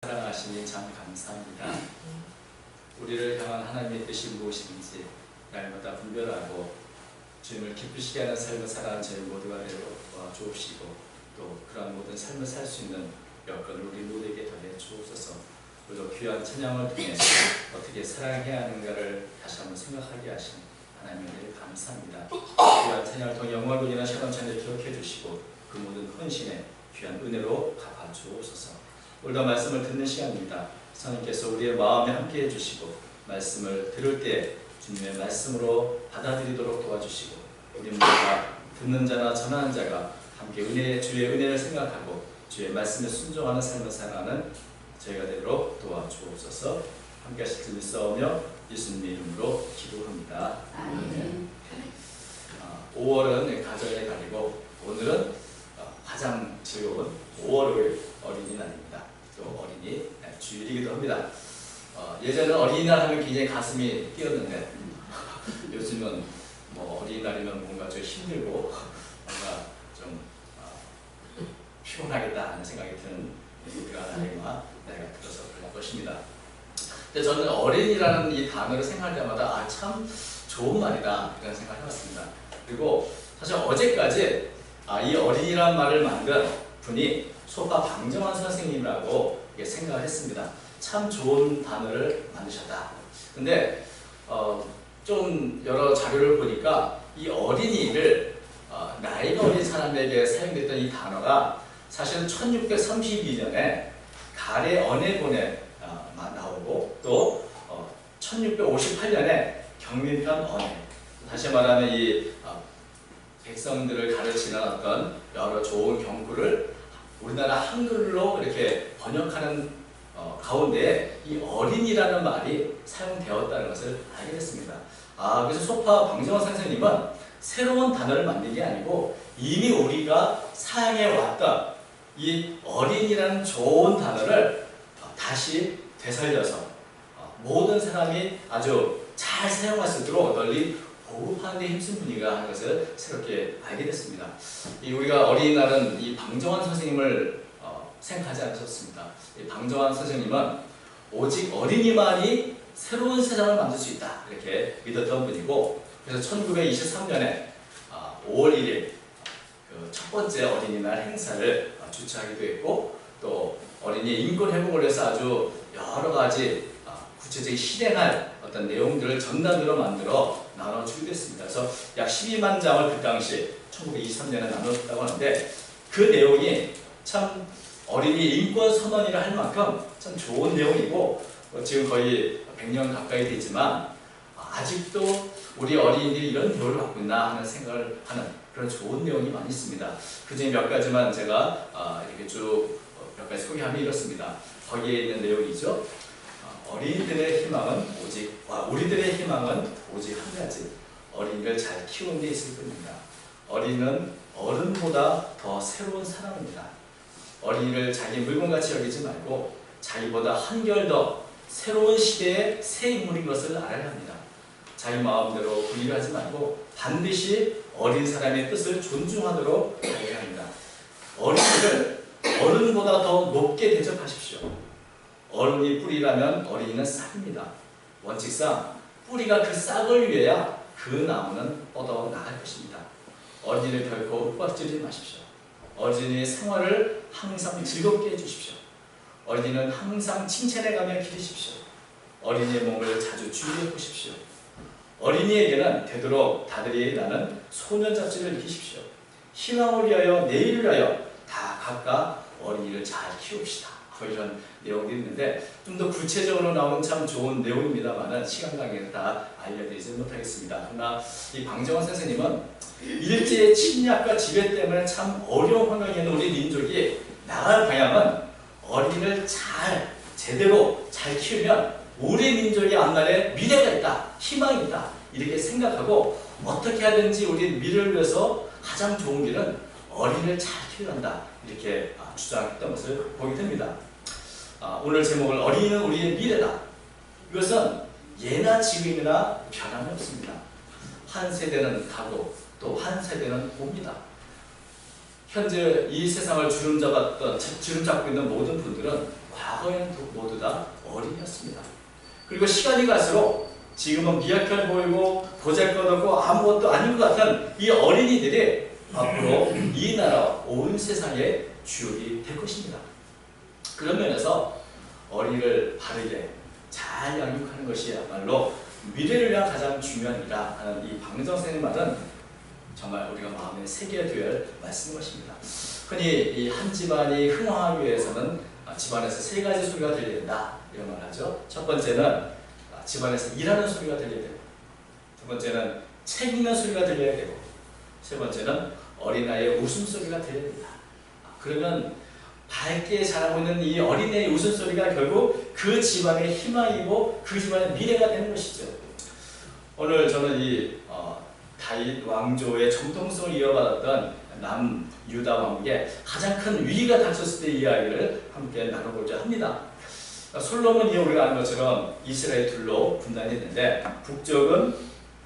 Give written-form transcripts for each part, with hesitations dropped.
사랑하시니 참 감사합니다. 우리를 향한 하나님의 뜻이 무엇인지 날마다 분별하고 주님을 기쁘시게 하는 삶을 살아가는 저희 모두가 되도록 주옵시고, 또 그러한 모든 삶을 살 수 있는 여건을 우리 모두에게 더해 주옵소서. 우리도 귀한 찬양을 통해 어떻게 사랑해야 하는가를 다시 한번 생각하게 하신 하나님의 은혜를 감사합니다. 귀한 찬양을 통해 영광을 돌리는 샤론 찬양을 기억해 주시고 그 모든 헌신에 귀한 은혜로 갚아 주옵소서. 오늘도 말씀을 듣는 시간입니다. 성령께서 우리의 마음에 함께 해주시고 말씀을 들을 때 주님의 말씀으로 받아들이도록 도와주시고 우리 모두가 듣는 자나 전하는 자가 함께 주의 은혜를 생각하고 주의 말씀에 순종하는 삶을 살아가는 저희가 되도록 도와주옵소서. 함께 하실 줄 믿사오며 예수님의 이름으로 기도합니다. 아멘. 5월은 가정의 달이고 오늘은 가장 즐거운 5월 5일 어린이날입니다. 또 어린이 주일이기도 합니다. 예전에는 어린이날 하면 굉장히 가슴이 뛰었는데 요즘은 뭐 어린이날이면 뭔가 좀 힘들고 뭔가 좀 피곤하겠다 하는 생각이 드는 우리가 나이가 들어서 그럴 것입니다. 근데 저는 어린이라는 이 단어를 생각할 때마다 참 좋은 말이다 이런 생각을 해봤습니다. 그리고 사실 어제까지 이 어린이라는 말을 만든 분이 소파 방정환 선생님이라고 생각을 했습니다. 참 좋은 단어를 만드셨다. 근데 좀 여러 자료를 보니까 이 어린이를 나이가 어린 사람에게 사용됐던 이 단어가 사실은 1632년에 가레 어네본에 나오고 또 1658년에 경민편 언해, 다시 말하면 이 백성들을 가르치는 어떤 여러 좋은 경구를 우리나라 한글로 이렇게 번역하는 가운데 이 어린이라는 말이 사용되었다는 것을 알게 됐습니다. 그래서 소파 방정환 선생님은 새로운 단어를 만든 게 아니고 이미 우리가 사용해왔던 이 어린이라는 좋은 단어를 다시 되살려서 모든 사람이 아주 잘 사용할 수 있도록 널리 보급하는 데 힘쓴 분이가 하는 것을 새롭게 알게 됐습니다. 우리가 어린이날은 이 방정환 선생님을 생각하지 않으셨습니다. 이 방정환 선생님은 오직 어린이만이 새로운 세상을 만들 수 있다 이렇게 믿었던 분이고, 그래서 1923년에 5월 1일 그 첫 번째 어린이날 행사를 주최하기도 했고, 또 어린이 인권 회복을 위해서 아주 여러 가지 구체적인 실행할 어떤 내용들을 전단으로 만들어 나눠주기도 했습니다. 그래서 약 12만 장을 그 당시 1923년에 나눴다고 하는데 그 내용이 참 어린이 인권 선언이라 할 만큼 참 좋은 내용이고, 지금 거의 100년 가까이 되지만 아직도 우리 어린이들이 이런 대우를 받고 있나 하는 생각을 하는 그런 좋은 내용이 많이 있습니다. 그 중에 몇 가지만 제가 이렇게 쭉 몇 가지 소개하면 이렇습니다. 거기에 있는 내용이죠. 어린이들의 희망은 우리들의 희망은 오직 한 가지, 어린이를 잘 키우는 데 있을 뿐입니다. 어린이는 어른보다 더 새로운 사람입니다. 어린이를 자기 물건같이 여기지 말고 자기보다 한결 더 새로운 시대의 새 인물인 것을 알아야 합니다. 자기 마음대로 분리를 하지 말고 반드시 어린 사람의 뜻을 존중하도록 해야 합니다. 어린이를 어른보다 더 높게 대접하십시오. 어른이 뿌리라면 어린이는 싹입니다. 원칙상 뿌리가 그 싹을 위해야 그 나무는 뻗어나갈 것입니다. 어린이를 결코 윽박지르지 마십시오. 어린이의 생활을 항상 즐겁게 해주십시오. 어린이는 항상 칭찬해가며 기르십시오. 어린이의 몸을 자주 주의해 보십시오. 어린이에게는 되도록 다들이 나는 소년 잡지를 익히십시오. 희망을 위하여 내일을 위하여 다 각각 어린이를 잘 키웁시다. 이런 내용들이 있는데 좀 더 구체적으로 나오는 참 좋은 내용입니다만 시간 관계에서 다 알려드리지 못하겠습니다. 그러나 이 방정환 선생님은 일제의 침략과 지배 때문에 참 어려운 환경에 있는 우리 민족이 나갈 방향은 어린이를 제대로 잘 키우면 우리 민족의 앞날에 미래가 있다, 희망이 있다 이렇게 생각하고 어떻게 하든지 우리 미래를 위해서 가장 좋은 길은 어린이를 잘 키워야 한다 이렇게 주장했던 것을 보게 됩니다. 오늘 제목을 어린이는 우리의 미래다. 이것은 예나 지금이나 변함이 없습니다. 한 세대는 가고 또 한 세대는 옵니다. 현재 이 세상을 주름잡고 있는 모든 분들은 과거에는 모두 다 어린이였습니다. 그리고 시간이 갈수록 지금은 미약해 보이고 보잘것없고 아무것도 아닌 것 같은 이 어린이들이 앞으로 이 나라 온 세상의 주역이 될 것입니다. 그런 면에서 어린이를 바르게 잘 양육하는 것이야말로 미래를 위한 가장 중요한 일이라 하는 이 박민정 선생님 말은 정말 우리가 마음에 새겨야 될 말씀인 것입니다. 흔히 이 한 집안이 흥황하기 위해서는 집안에서 세 가지 소리가 들려야 된다 이런 말을 하죠. 첫 번째는 집안에서 일하는 소리가 들려야 되고, 두 번째는 책 읽는 소리가 들려야 되고, 세 번째는 어린아이의 웃음소리가 들려야 된다. 그러면 밝게 자라고 있는 이 어린애의 웃음소리가 결국 그 집안의 희망이고 그 집안의 미래가 되는 것이죠. 오늘 저는 이 다윗 왕조의 정통성을 이어받았던 남유다 왕국에 가장 큰 위기가 닥쳤을 때의 이야기를 함께 나눠보자 합니다. 솔로몬이 우리가 아는 것처럼 이스라엘 둘로 분단했는데 북쪽은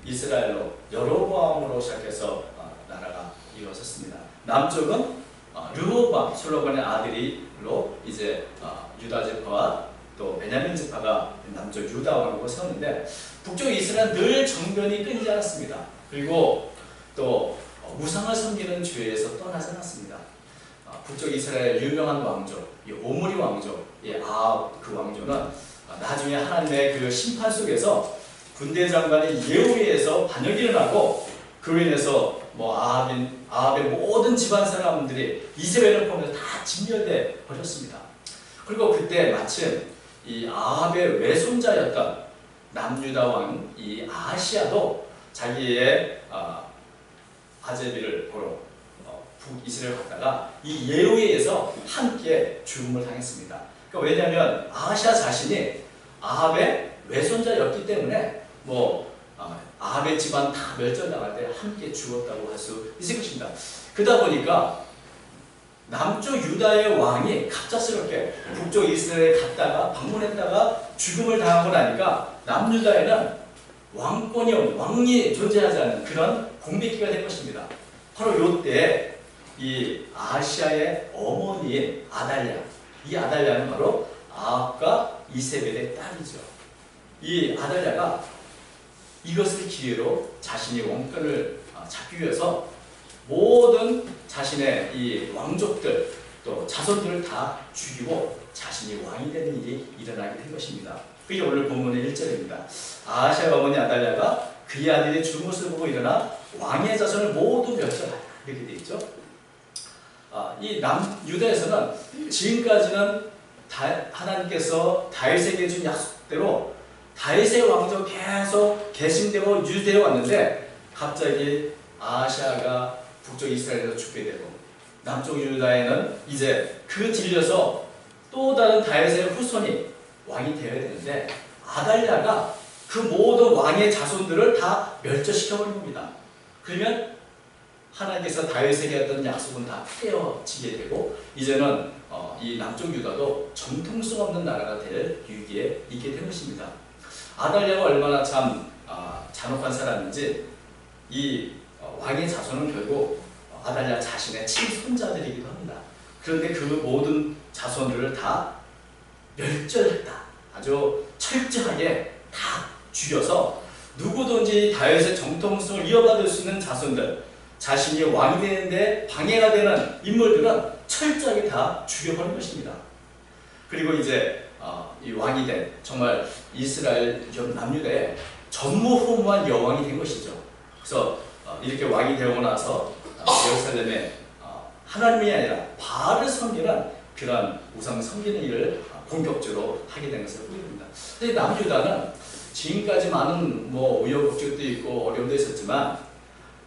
이스라엘로 여로보암으로 시작해서 나라가 이루어졌습니다. 남쪽은 르호보암 솔로몬의 아들이로 이제 유다 지파와 또 베냐민 지파가 남쪽 유다 왕국을 세웠는데 북쪽 이스라엘은 늘 정변이 끊이지 않았습니다. 그리고 또 우상을 섬기는 죄에서 떠나지 않았습니다. 북쪽 이스라엘 유명한 왕조, 이 오므리 왕조, 아합 그 왕조는 나중에 하나님의 그 심판 속에서 군대 장관이 예후에서 반역이 일어나고 그로 인해서 아합의 모든 집안 사람들이 이세벨을 포함해서 다 진멸돼 버렸습니다. 그리고 그때 마침 이 아합의 외손자였던 남유다 왕 이 아하시아도 자기의 아제비를 보러 북이스라엘 갔다가 이 예후에 의해서 함께 죽음을 당했습니다. 그러니까 왜냐하면 아하시아 자신이 아합의 외손자였기 때문에 아합의 집안 다 멸절당할 때 함께 죽었다고 할 수 있을 것입니다. 그러다 보니까 남쪽 유다의 왕이 갑작스럽게 북쪽 이스라엘에 갔다가 방문했다가 죽음을 당하고 나니까 남유다에는 왕권이 없는, 왕이 존재하지 않는 그런 공백기가 된 것입니다. 바로 이때 이 아하시아의 어머니인 아달랴, 이 아달랴는 바로 아합과 이세벨의 딸이죠. 이 아달랴가 이것을 기회로 자신이 왕권을 잡기 위해서 모든 자신의 이 왕족들 또 자손들을 다 죽이고 자신이 왕이 되는 일이 일어나게 된 것입니다. 그게 오늘 본문의 1절입니다. 아하시아 어머니 아달랴가 그의 아들이 죽은 것을 보고 일어나 왕의 자손을 모두 멸절하라 이렇게 되어 있죠. 이 남유다에서는 지금까지는 하나님께서 다윗에게 준 약속대로 다윗의 왕조 계속 계승되고 유지되어 왔는데 갑자기 아하시아가 북쪽 이스라엘에서 죽게 되고 남쪽 유다에는 이제 그 뒤려서 또 다른 다윗의 후손이 왕이 되어야 되는데 아달랴가 그 모든 왕의 자손들을 다 멸절시켜버린 겁니다. 그러면 하나님께서 다윗에게 했던 약속은 다 깨어지게 되고 이제는 이 남쪽 유다도 정통성 없는 나라가 될 위기에 있게 된 것입니다. 아달랴가 얼마나 참 잔혹한 사람인지 이 왕의 자손은 결국 아달랴 자신의 친손자들이기도 합니다. 그런데 그 모든 자손들을 다 멸절했다. 아주 철저하게 다 죽여서 누구든지 다윗의 정통성을 이어받을 수 있는 자손들, 자신이 왕이 되는데 방해가 되는 인물들은 철저하게 다 죽여버린 것입니다. 그리고 이제 이 왕이 된 정말 이스라엘 남유다의 전무후무한 여왕이 된 것이죠. 그래서 이렇게 왕이 되고 나서 예루살렘에 하나님이 아니라 바알을 섬기는 그런 우상 섬기는 일을 본격적으로 하게 된 것을 보입니다. 근데 남유다는 지금까지 많은 우여곡절도 있고 어려움도 있었지만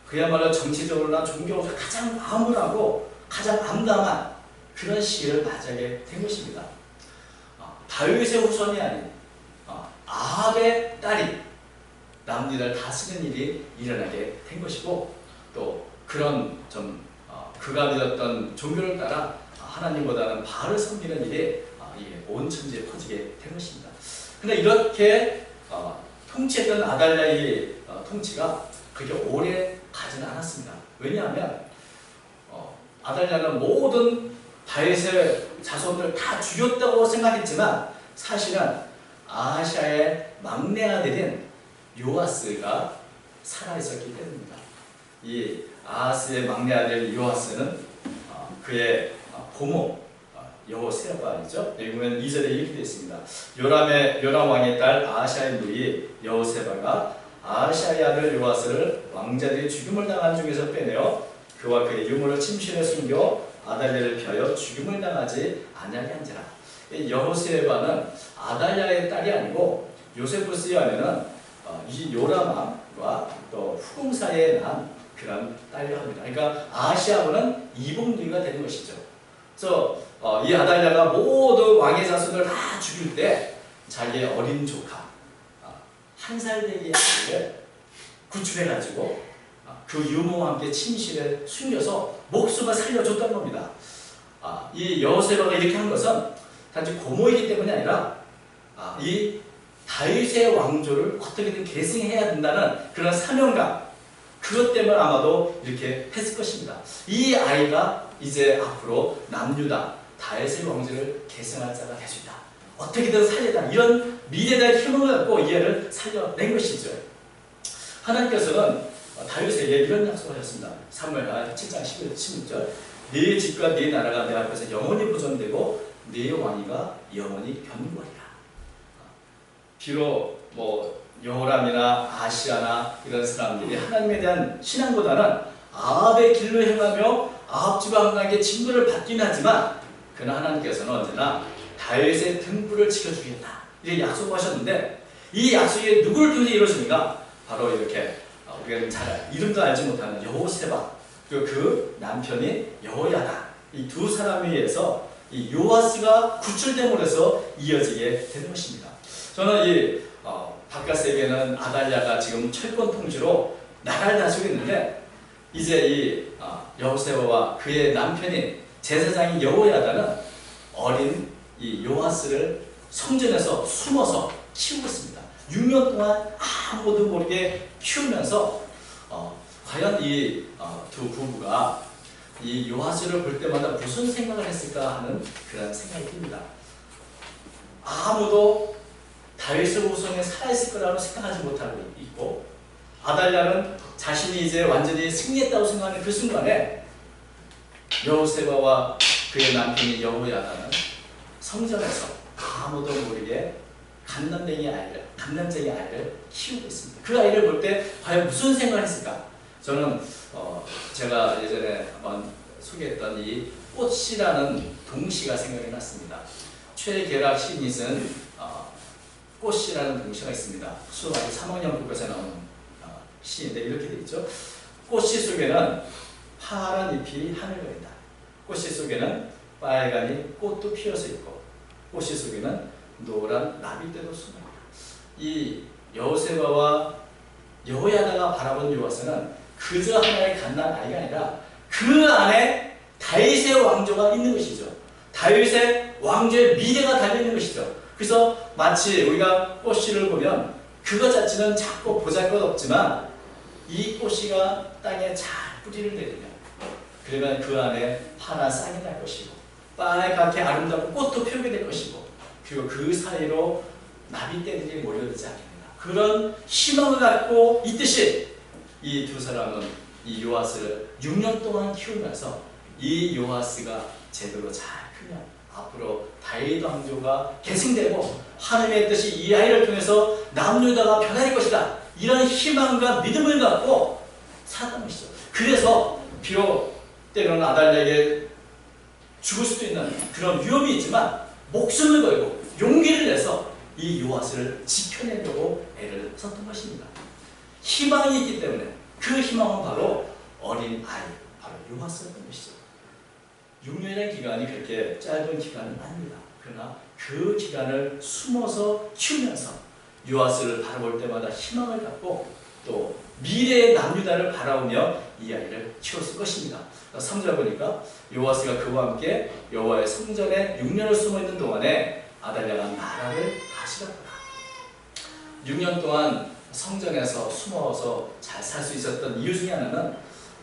그야말로 정치적으로나 종교적으로 가장 암울하고 가장 암담한 그런 시기를 맞이하게 된 것입니다. 다윗의 후손이 아닌 아합의 딸이 남유다를 다스리는 일이 일어나게 된 것이고 또 그런 그가 믿었던 종교를 따라 하나님보다는 바알을 섬기는 일이 온 천지에 퍼지게 된 것입니다. 그런데 이렇게 통치했던 아달랴의 통치가 그렇게 오래 가지는 않았습니다. 왜냐하면 아달랴는 모든 다윗의 자손들 다 죽였다고 생각했지만 사실은 아하시아의 막내 아들인 요아스가 살아있었기 때문입니다. 이 아하스의 막내 아들 요아스는 그의 고모 여호세바이죠. 여기 보면 2절에 이렇게 되어 있습니다. 요람 왕의 딸 아하시아의 누이 여호세바가 아하시아의 아들 요아스를 왕자들이 죽임을 당한 중에서 빼내어 그와 그의 유물을 침실에 숨겨 아달랴를 펴여 죽임을 당하지 아니하게 한지라. 여호세바는 아달랴의 딸이 아니고 요세푸스에 하면은 이 요람 왕과 또 후궁사에 난 그런 딸이라고 합니다. 그러니까 아하시아는 이복누이가 되는 것이죠. 그래서 이 아달랴가 모두 왕의 자손을 다 죽일 때 자기의 어린 조카 한 살 되기 아이를 구출해가지고 그 유모와 함께 침실에 숨겨서 목숨을 살려줬던 겁니다. 이 여호세바가 이렇게 한 것은 단지 고모이기 때문이 아니라 이 다윗의 왕조를 어떻게든 계승해야 된다는 그런 사명감, 그것 때문에 아마도 이렇게 했을 것입니다. 이 아이가 이제 앞으로 남유다 다윗의 왕조를 계승할 자가 될 수 있다. 어떻게든 살리다. 이런 미래의 희망을 갖고 이 애를 살려낸 것이죠. 하나님께서는 다윗에게 이런 약속을 하셨습니다. 사무엘하 7장 16절 네 집과 네 나라가 내 앞에서 영원히 보존되고 네 왕위가 영원히 견고하리라. 비록 여호람이나 아시아나 이런 사람들이 하나님에 대한 신앙보다는 아합의 길로 행하며 아합 지방에게 징벌을 받긴 하지만 그러나 하나님께서는 언제나 다윗의 등불을 지켜주겠다 이렇게 약속하셨는데 이 약속이 누구를 통해 이루어집니까? 바로 이렇게 우리가 잘 이름도 알지 못하는 여호세바 그리고 그 남편인 여호야다 이 두 사람에 의해서 이 요아스가 구출됨으로 해서 이어지게 되는 것입니다. 저는 이 바깥 세계는 아달랴가 지금 철권 통치로 나라를 다스리고 있는데 이제 이 여호세바와 그의 남편인 제사장인 여호야다는 어린 이 요아스를 성전에서 숨어서 키우고 있습니다. 6년 동안 아무도 모르게 키우면서 과연 이 두 부부가 이 요아스를 볼 때마다 무슨 생각을 했을까 하는 그런 생각이 듭니다. 아무도 다윗의 후손에 살아있을 거라고 생각하지 못하고 있고 아달랴는 자신이 이제 완전히 승리했다고 생각하는 그 순간에 여호세바와 그의 남편인 여호야다는 성전에서 아무도 모르게 갓난쟁이 아이를 키우고 있습니다. 그 아이를 볼 때 과연 무슨 생각을 했을까? 저는 제가 예전에 한번 소개했던 이 꽃이라는 동시가 생각이 났습니다. 최계락 시인이 쓴 꽃이라는 동시가 있습니다. 수학이 3학년 국어에서 나오는 시인데 이렇게 되어 있죠. 꽃이 속에는 파란 잎이 하늘거린다. 꽃이 속에는 빨간이 꽃도 피어서 있고 꽃이 속에는 노란 나비떼도 숨어있다. 이 여호세바와 여호야다가 바라본 요아스는 그저 하나의 갓난 아이가 아니라 그 안에 다윗의 왕조가 있는 것이죠. 다윗의 왕조의 미래가 달려있는 것이죠. 그래서 마치 우리가 꽃씨를 보면 그것 자체는 작고 보잘것없지만 이 꽃씨가 땅에 잘 뿌리를 내리면 그러면 그 안에 파란 싹이 날 것이고 빨갛게 아름다운 꽃도 피우게 될 것이고 그리고 그 사이로 나비떼들이 몰려들지 않겠는가. 그런 희망을 갖고 있듯이 이 두 사람은 이 요아스를 6년 동안 키우면서 이 요아스가 제대로 잘 크면 앞으로 다윗 왕조가 계승되고 하나님의 뜻이 이 아이를 통해서 남유다가 변할 것이다. 이런 희망과 믿음을 갖고 살았던 것이죠. 그래서 비록 때로는 아달랴에게 죽을 수도 있는 그런 위험이 있지만 목숨을 걸고 용기를 내서 이 요아스를 지켜내려고 애를 썼던 것입니다. 희망이 있기 때문에 그 희망은 바로 어린 아이, 바로 요아스였던 것이죠. 6년의 기간이 그렇게 짧은 기간은 아닙니다. 그러나 그 기간을 숨어서 키우면서 요아스를 바라볼 때마다 희망을 갖고 또 미래의 남유다를 바라보며 이 아이를 키웠을 것입니다. 3절 보니까 요아스가 그와 함께 여호와의 성전에 6년을 숨어있는 동안에 아달랴가 나라를 다스렸더라. 6년 동안 성전에서 숨어서 잘 살 수 있었던 이유 중에 하나는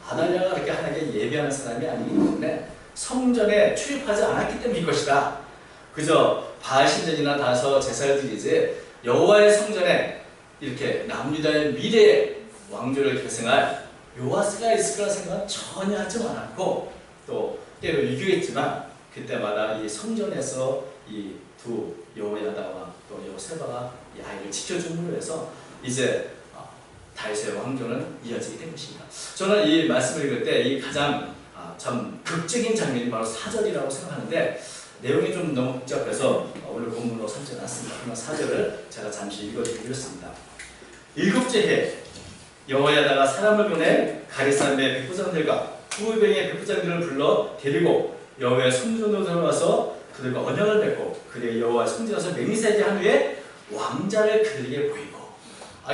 아달랴가 그렇게 하나님께 예배하는 사람이 아니기 때문에 성전에 출입하지 않았기 때문일 것이다. 그저 바알 신전이나 다서 제사를 드리지 여호와의 성전에 이렇게 남유다의 미래의 왕조를 계승할 요아스가 있을 거라 생각은 전혀 하지 않았고, 또 때로 유교했지만 그때마다 이 성전에서 이 두 여호야다와 또 여호세바가 이 아이를 지켜줌으로 해서 이제 다윗의 왕조는 이어지게 된 것입니다. 저는 이 말씀을 읽을 때 이 가장 참 극적인 장면이 바로 4절이라고 생각하는데, 내용이 좀 너무 복잡해서 오늘 본문으로 삼지 않았습니다. 그러나 4절을 제가 잠시 읽어드리겠습니다. 일곱째 해 여호야다가 사람을 보내 가리사람의 백부장들과 후병의 백부장들을 불러 데리고 여호와의 성전으로 들어가서 그들과 언약을 맺고 그들의 여호와 성전에서 맹세하게 한 후에 왕자를 그들에게 보이고,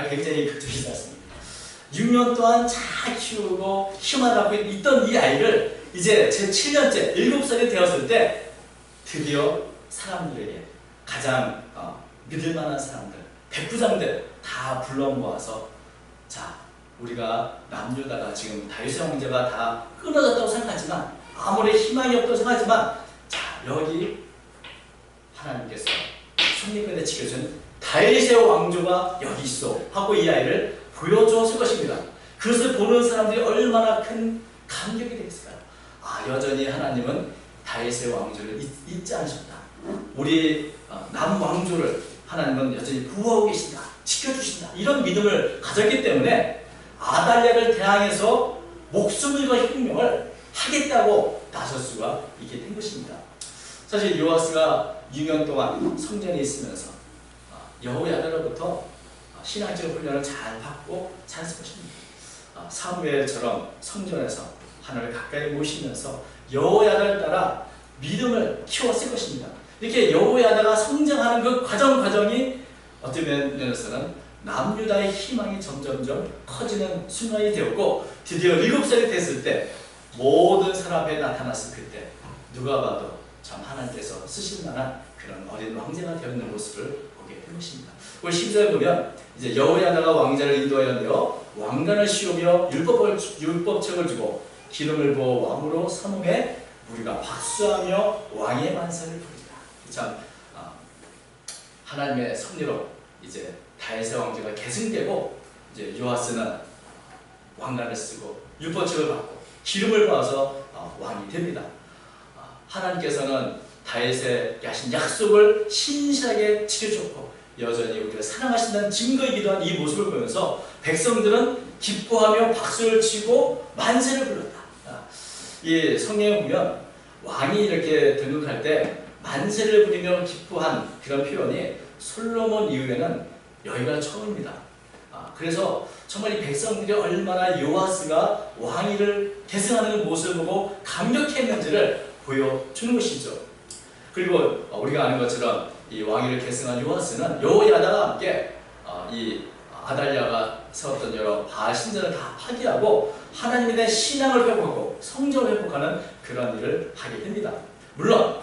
굉장히 극적이지 않습니까? 6년 동안 잘 키우고 희망하고 있던 이 아이를 이제 제 7년째 7살이 되었을 때 드디어 사람들에게 가장 믿을 만한 사람들, 백부장들 다 불러 모아서, 자, 우리가 남유다가 지금 다윗의 왕자가 다 끊어졌다고 생각하지만, 아무리 희망이 없다고 생각하지만, 자, 여기 하나님께서 성리권에 지켜준 다윗의 왕조가 여기 있어 하고 이 아이를 보여줬을 것입니다. 그것을 보는 사람들이 얼마나 큰 감격이 되겠을까요? 여전히 하나님은 다윗의 왕조를 잊지 않으셨다. 우리 남왕조를 하나님은 여전히 구하고 계신다, 지켜주신다, 이런 믿음을 가졌기 때문에 아달랴를 대항해서 목숨을 걸 혁명을 하겠다고 나설 수가 있게 된 것입니다. 사실 요아스가 6년 동안 성전에 있으면서 여호야다로부터 신앙적 훈련을 잘 받고 자랐을 것입니다. 사무엘처럼 성전에서 하나님을 가까이 모시면서 여호야다를 따라 믿음을 키웠을 것입니다. 이렇게 여호야다가 성장하는 그 과정이 어떤 면에서는 남유다의 희망이 점점점 커지는 순간이 되었고, 드디어 7살이 됐을 때 모든 사람 앞에 나타났을 그때 누가 봐도 참 하나님께서 쓰실 만한 그런 어린 왕자가 되어 있는 모습을 보게 된 것입니다. 우리 10절에 보면 이제 여호야다가 왕자를 인도하여 왕관을 씌우며 율법책을 주고 기름을 부어 왕으로 삼음에 우리가 박수하며 왕의 만세를 부르리라. 참 하나님의 섭리로 이제 다윗의 왕조가 계승되고, 이제 요아스는 왕관을 쓰고 율법책을 받고 기름을 부어서 왕이 됩니다. 하나님께서는 다윗의 하신 약속을 신실하게 지켜줬고 여전히 우리가 사랑하신다는 증거이기도 한 이 모습을 보면서 백성들은 기뻐하며 박수를 치고 만세를 불렀다. 이 성경에 보면 왕이 이렇게 등극할 때 만세를 부리며 기뻐한 그런 표현이 솔로몬 이후에는 여기가 처음입니다. 그래서 정말 이 백성들이 얼마나 요아스가 왕위를 계승하는 모습을 보고 감격했는지를 보여주는 것이죠. 그리고 우리가 아는 것처럼 이 왕위를 계승한 요아스는 여호야다와 함께 이 아달랴가 세웠던 여러 바알 신전을 다 파괴하고 하나님에 대한 신앙을 회복하고 성전을 회복하는 그런 일을 하게 됩니다. 물론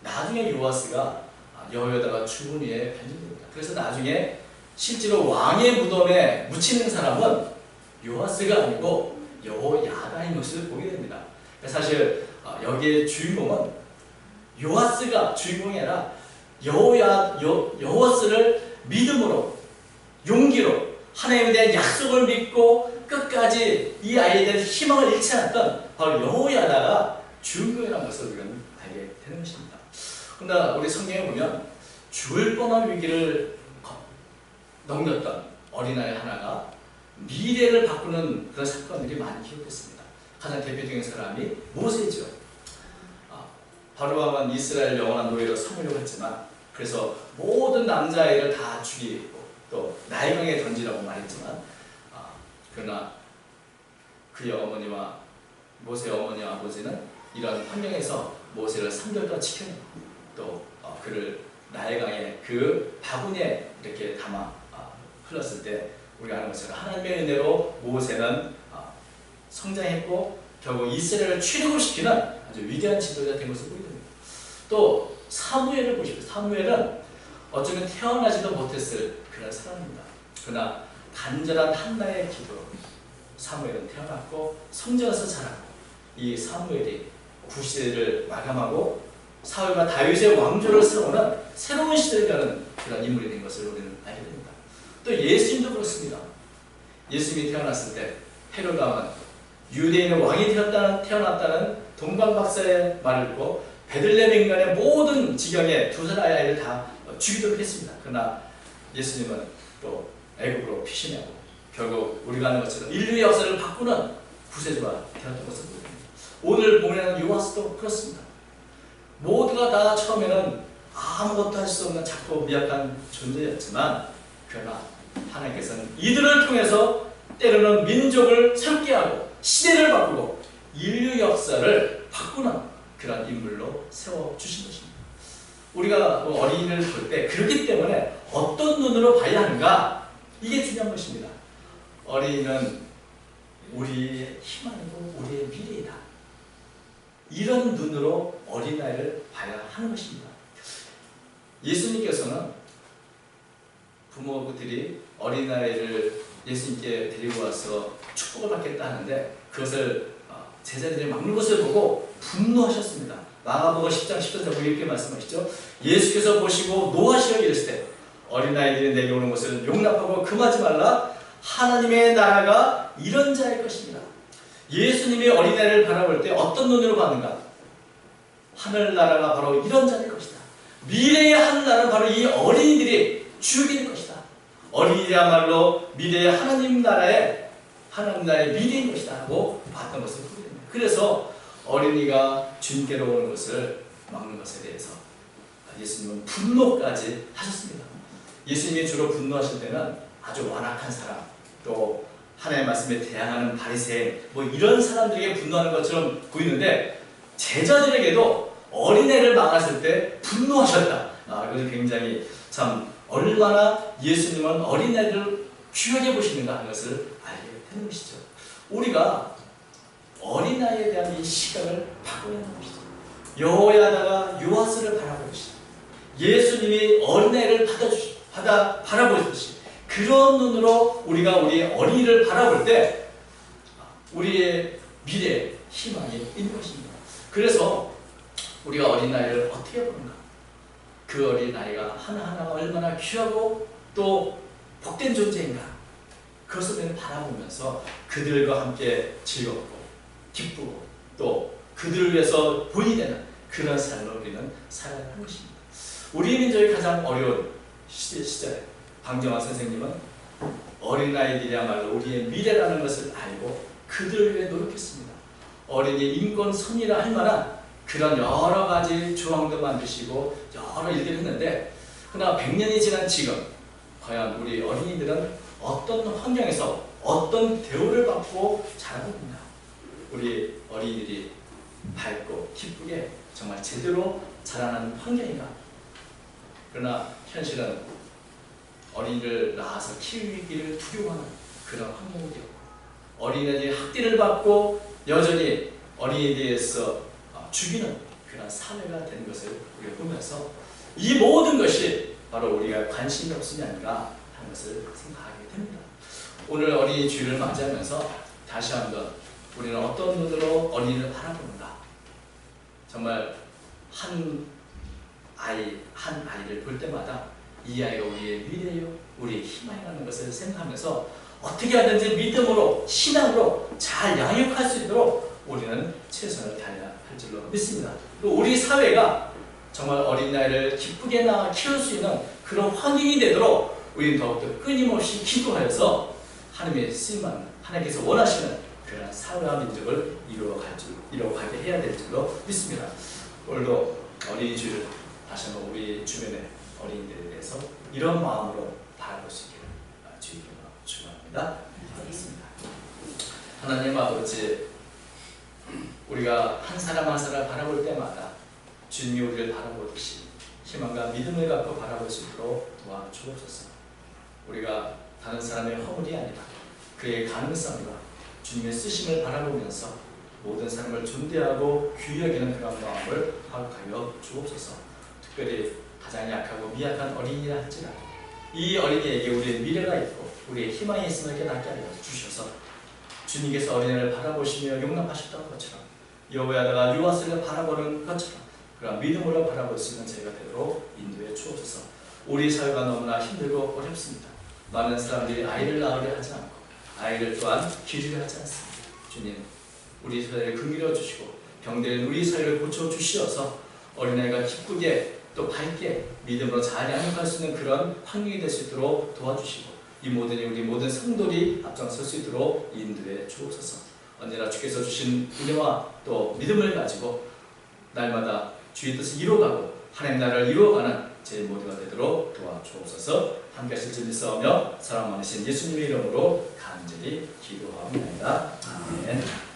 나중에 요아스가 여호야다가 죽은 후에 변증됩니다. 그래서 나중에 실제로 왕의 무덤에 묻히는 사람은 요아스가 아니고 여호야다인 것을 보게 됩니다. 사실 여기의 주인공은 요아스가 주인공이 아니라 여호와스를 믿음으로, 용기로 하나님에 대한 약속을 믿고 끝까지 이 아이에 대한 희망을 잃지 않았던 바로 여호야다가 주인공이라는 것을 우리는 알게 되는 것입니다. 그러나 우리 성경에 보면 죽을 뻔한 위기를 넘겼던 어린아이 하나가 미래를 바꾸는 그런 사건들이 많이 기록됐습니다. 가장 대표적인 사람이 모세죠. 바로왕은 이스라엘 영원한 노예로 삼으려고 했지만, 그래서 모든 남자아이를 다 죽이고 또 나일강에 던지라고 말했지만, 그러나 그의 어머니와 모세의 어머니와 아버지는 이런 환경에서 모세를 3개월간 지켜내고 또 그를 나일강의 그 바구니에 이렇게 담아 흘렀을 때 우리가 아는 것처럼 하나님의 은혜로 모세는 성장했고 결국 이스라엘을 출애굽시키는 아주 위대한 지도자 된 것을 보게 됩니다. 또 사무엘을 보십시오. 사무엘은 어쩌면 태어나지도 못했을 그런 사람입니다. 그러나 간절한 한나의 기도로 사무엘은 태어났고 성전에서 자랐고, 이 사무엘이 구시대를 마감하고 사울과 다윗의 왕조를 세우는 새로운 시대를 여는 그런 인물이 된 것을 우리는 알게 됩니다. 또 예수님도 그렇습니다. 예수님이 태어났을 때 헤롯 왕은 유대인의 왕이 태어났다는 동방박사의 말을 듣고 베들레헴 인간의 모든 지경에 두 살 아이를 다 죽이도록 했습니다. 그러나 예수님은 또 애국으로 피신하고 결국 우리가 아는 것처럼 인류의 역사를 바꾸는 구세주가 되었던 것을 보입니다. 오늘 보면 요하스도 그렇습니다. 모두가 다 처음에는 아무것도 할 수 없는 작고 미약한 존재였지만 그러나 하나님께서는 이들을 통해서 때로는 민족을 새롭게 하고 시대를 바꾸고 인류 역사를 바꾸는 그런 인물로 세워주신 것입니다. 우리가 어린이를 볼 때 그렇기 때문에 어떤 눈으로 봐야 하는가, 이게 중요한 것입니다. 어린이는 우리의 희망이고 우리의 미래이다. 이런 눈으로 어린아이를 봐야 하는 것입니다. 예수님께서는 부모들이 어린아이를 예수님께 데리고 와서 축복을 받겠다 하는데 그것을 제자들이 막는 것을 보고 분노하셨습니다. 마가복음 10장 10절에 이렇게 말씀하시죠. 예수께서 보시고 노하시어 이르시되 어린아이들이 내게 오는 것을 용납하고 금하지 말라. 하나님의 나라가 이런 자일 것입니다. 예수님이 어린아이를 바라볼 때 어떤 눈으로 봤는가? 하늘나라가 바로 이런 자일 것이다. 미래의 하늘나라는 바로 이 어린이들이 주역이 될 것이다. 어린이야말로 미래의 하나님 나라의 미래인 것이다 하고 봤던 것을 보게 됩니다. 그래서 어린이가 주님께로 오는 것을 막는 것에 대해서 예수님은 분노까지 하셨습니다. 예수님이 주로 분노하실 때는 아주 완악한 사람, 또 하나님의 말씀에 대항하는 바리새인, 이런 사람들에게 분노하는 것처럼 보이는데 제자들에게도 어린애를 막았을 때 분노하셨다. 이것이 굉장히 참 얼마나 예수님은 어린애들을 귀하게 보시는가 하는 것을 알게 되는 것이죠. 우리가 어린아이에 대한 이 시각을 바꿔야 하는 것이죠. 여호야다가 요하스를 바라보듯이 예수님이 어린아이를 바라보듯이 그런 눈으로 우리가 우리 어린이를 바라볼 때 우리의 미래에 희망이 있는 것입니다. 그래서 우리가 어린아이를 어떻게 보는가? 그 어린아이가 하나하나가 얼마나 귀하고 또 복된 존재인가? 그것을 우리는 바라보면서 그들과 함께 즐겁고 기쁘고 또 그들을 위해서 본이 되는 그런 삶을 우리는 살아야 하는 것입니다. 우리 민족이 가장 어려운 시절에 방정환 선생님은 어린아이들이야말로 우리의 미래라는 것을 알고 그들을 위해 노력했습니다. 어린이 인권 선의라 할 만한 그런 여러 가지 조항도 만드시고 여러 일들을 했는데 그러나 100년이 지난 지금 과연 우리 어린이들은 어떤 환경에서 어떤 대우를 받고 자라고 있나? 우리 어린이들이 밝고 기쁘게 정말 제대로 자라나는 환경인가? 그러나 현실은 어린이를 낳아서 키우기를 두려워하는 그런 환경이 되었고 어린이들이 학대를 받고 여전히 어린이에 대해서 죽이는 그런 사회가 되는 것을 우리가 보면서 이 모든 것이 바로 우리가 관심이 없음이 아닌가 하는 것을 생각하게 됩니다. 오늘 어린이 주일을 맞이하면서 다시 한번 우리는 어떤 눈으로 어린이를 바라보는가? 정말 한 아이를 볼 때마다 이 아이가 우리의 미래요, 우리의 희망이라는 것을 생각하면서 어떻게 하든지 믿음으로, 신앙으로 잘 양육할 수 있도록 우리는 최선을 다해야 할 줄로 믿습니다. 그리고 우리 사회가 정말 어린아이를 기쁘게 키울 수 있는 그런 환경이 되도록 우리는 더욱더 끊임없이 기도하여서 하나님의 쓰임만 하나님께서 원하시는 그런 사회와 민족을 이루어가게 해야 될 줄로 믿습니다. 오늘도 어린이 주일 다시 한번 우리 주변의 어린이들에 대해서 이런 마음으로 바라볼 수 있기를 주님께 축원합니다. 하겠습니다. 하나님 아버지, 우리가 한 사람 한 사람 바라볼 때마다 주님이 우리를 바라보듯이 희망과 믿음을 갖고 바라볼 수 있도록 도와주옵소서. 우리가 다른 사람의 허물이 아니라 그의 가능성과 주님의 쓰심을 바라보면서 모든 사람을 존대하고 귀히 여기는 그런 마음을 허락하여 주옵소서. 특별히 가장 약하고 미약한 어린이라 할지라도 이 어린이에게 우리의 미래가 있고 우리의 희망이 있음을 깨닫게 하여 주셔서 주님께서 어린이를 바라보시며 용납하셨던 것처럼 여호와다가 유아스를 바라보는 것처럼 그런 믿음으로 바라볼 수 있는 저희가 되도록 인도해 주옵소서. 우리 사회가 너무나 힘들고 어렵습니다. 많은 사람들이 아이를 낳으려 하지 않고 아이를 또한 기르려 하지 않습니다. 주님, 우리 사회를 긍휼히 주시고 병든 우리 사회를 고쳐 주시어서 어린아이가 기쁘게 또 밝게 믿음으로 잘 양육할 수 있는 그런 환경이 될 수 있도록 도와주시고 이 모든 우리 모든 성도들이 앞장설 수 있도록 인도해 주옵소서. 언제나 주께서 주신 은혜와 또 믿음을 가지고 날마다 주의 뜻을 이루어가고 하나님 나라를 이루어가는 제 모두가 되도록 도와주옵소서. 함께 하실 줄 믿사오며 사랑 많으신 예수님의 이름으로 간절히 기도합니다. 아멘.